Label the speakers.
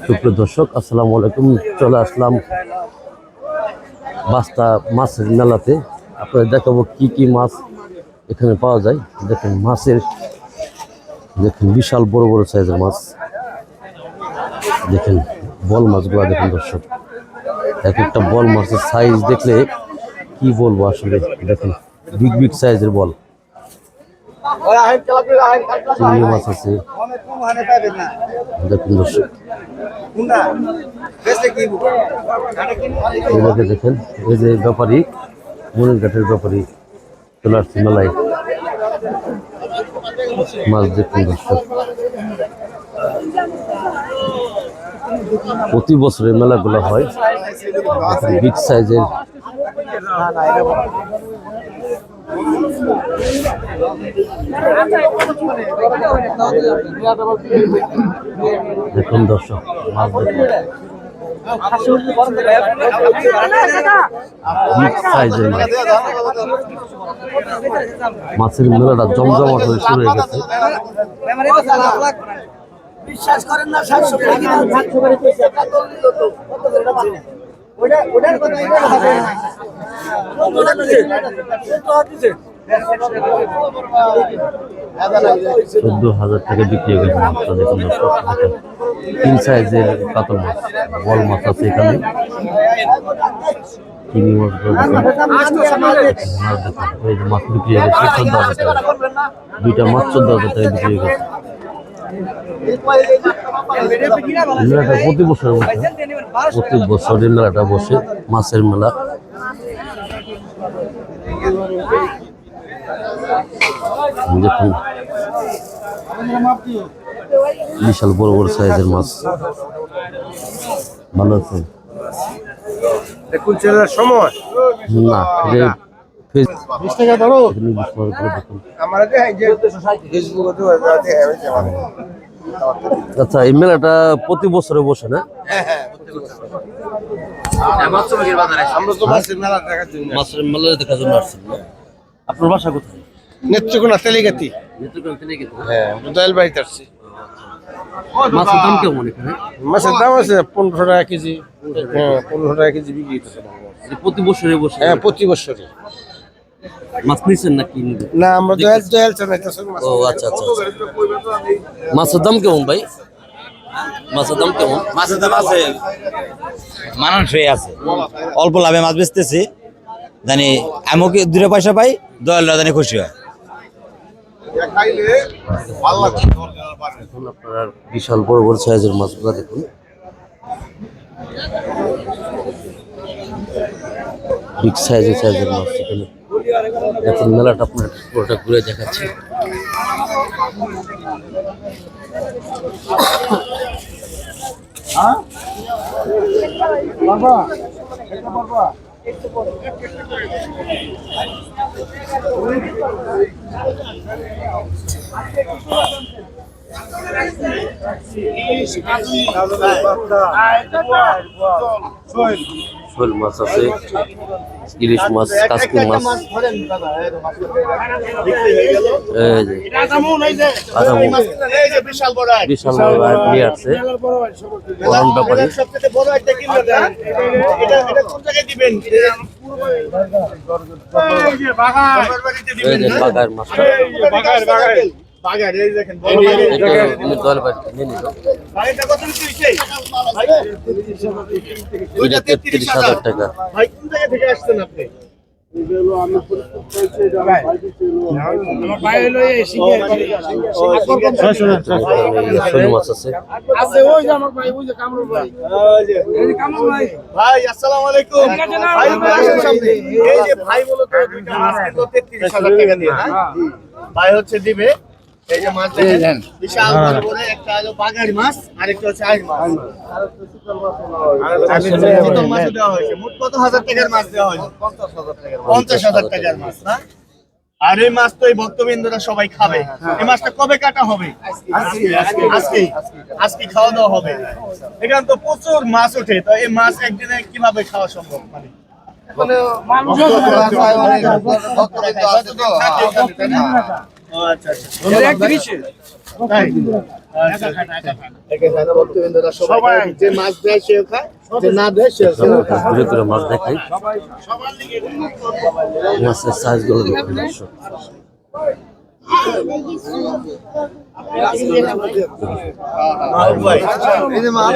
Speaker 1: সুপ্রিয় দর্শক, আসসালামু আলাইকুম। চলে আসলাম বাস্তা মাছের মেলাতে। আপনাদের দেখাবো কি কি মাছ এখানে পাওয়া যায়। দেখেন মাছের, দেখেন বিশাল বড় বড় সাইজের মাছ। দেখেন বল মাছগুলো দেখেন দর্শক, এক একটা বল মাছের সাইজ দেখলে কি বলবো আসলে। দেখেন বিগ বিগ সাইজের বল। চিংড়ি মাছ আছে দেখুন দর্শক। দেখেন এই যে ব্যাপারী, মনের ঘাটের ব্যাপারী চলে আসছে মেলায় মাছ দেখুন দর্শক। প্রতি বছরের মেলাগুলো হয় বিগ সাইজের। দেখুন দর্শক মাছ দেখুন, বিগ সাইজের মাছ। মাছের মেলাটা জমজমাট হয়ে শুরু হয়ে গেছে।
Speaker 2: বিশ্বাস করেন না, 700 করে কিনা 700 করে পয়সা কত নিল তো কত করে আছে ওটার কথা এটা হবে ওটা দিছে তো দিছে
Speaker 1: 14,000 টাকা বিক্রি হয়ে গেছে মাছটা। দেখুন দর্শক, তিন সাইজের কাতল মাছ, বল মাছ আছে এখানে। চিংড়ি মাছ এই যে মাছ বিক্রি হয়ে গেছে 14,000 টাকা। দুইটা মাছ 14,000 টাকা বিক্রি হয়ে গেছে। মেলাটা প্রতি বছরের মতো, প্রতি বছরের মেলাটা বসে, মাছের মেলা। দেখুন বিশাল বড় বড় সাইজের মাছ। ভালো আছে
Speaker 3: দেখুন ছেলের সময়
Speaker 1: না, আচ্ছা। এই মেলাটা প্রতি বছরে বসে না? মাছের মেলা দেখার জন্য আসছেন। আপনার বাসা কোথায়?
Speaker 3: নেত্রকোনা তেলিগাতি। হ্যাঁ, দয়াল বাড়িতে আসছি।
Speaker 1: মাছের দাম কেমন এখানে?
Speaker 3: মাছের দাম আছে 15 টাকা কেজি। হ্যাঁ, 15 টাকা কেজি বিক্রি হচ্ছে।
Speaker 1: প্রতি বছরে বসে?
Speaker 3: হ্যাঁ, প্রতি বছরে।
Speaker 1: মাছ নিচ্ছেন নাকি?
Speaker 3: না, আমরা দয়াল চালাইতেছি।
Speaker 1: ও আচ্ছা আচ্ছা। মাছের দাম কেমন ভাই? মাছের দাম কেমন?
Speaker 4: মাছের দাম আছে, মানানসই আছে। অল্প লাভে মাছ বেচতেছি, জানি আমিও কি 2 পয়সা পাই, দয়ালরা জানি খুশি হয়।
Speaker 1: এখন আপনার বিশাল বড় বড় সাইজের মাছগুলো দেখুন। বিগ সাইজের মাছ এখানে। এখন মেলাটা আপনার পুরোটা ঘুরে দেখাচ্ছি। শোল মাছ আছে, ইলিশ মাছ, কাসকি মাছ, বিশাল বড় নিয়ে আসছে বরণ ব্যাপারী। বাগার মাছটা এটা 33,000 টাকা। শোল মাছ আছে।
Speaker 2: ভাই আসসালামু আলাইকুম। ভাই বলো তো দুইটা মাছ কিনলো 33,000 টাকা দিয়ে। ভাই হচ্ছে দিবে এই যে মাছ দেখেন, বিশাল বড় বড়, একটা হলো বাগাড়ি মাছ আর একটা হচ্ছে আইড় মাছ। চিতল মাছ দেওয়া হয়েছে। মোট কত হাজার টাকার মাছ দেওয়া হয়েছে? 50,000 টাকার মাছ না? আর এই মাছ তো এই ভক্তবৃন্দরা সবাই খাবে। এই মাছটা কবে কাটা হবে? আজকে খাওয়া দাওয়া হবে। এখানে তো প্রচুর মাছ ওঠে, তো এই মাছ একদিনে কিভাবে খাওয়া সম্ভব? মানে সবাই যে মাছ দেয় সে খায়, যে না দেয় সে
Speaker 1: ঘুরে ঘুরে মাছ দেখাই মাছের সাইজগুলো দেখুন দর্শক।
Speaker 2: এই যে মাছ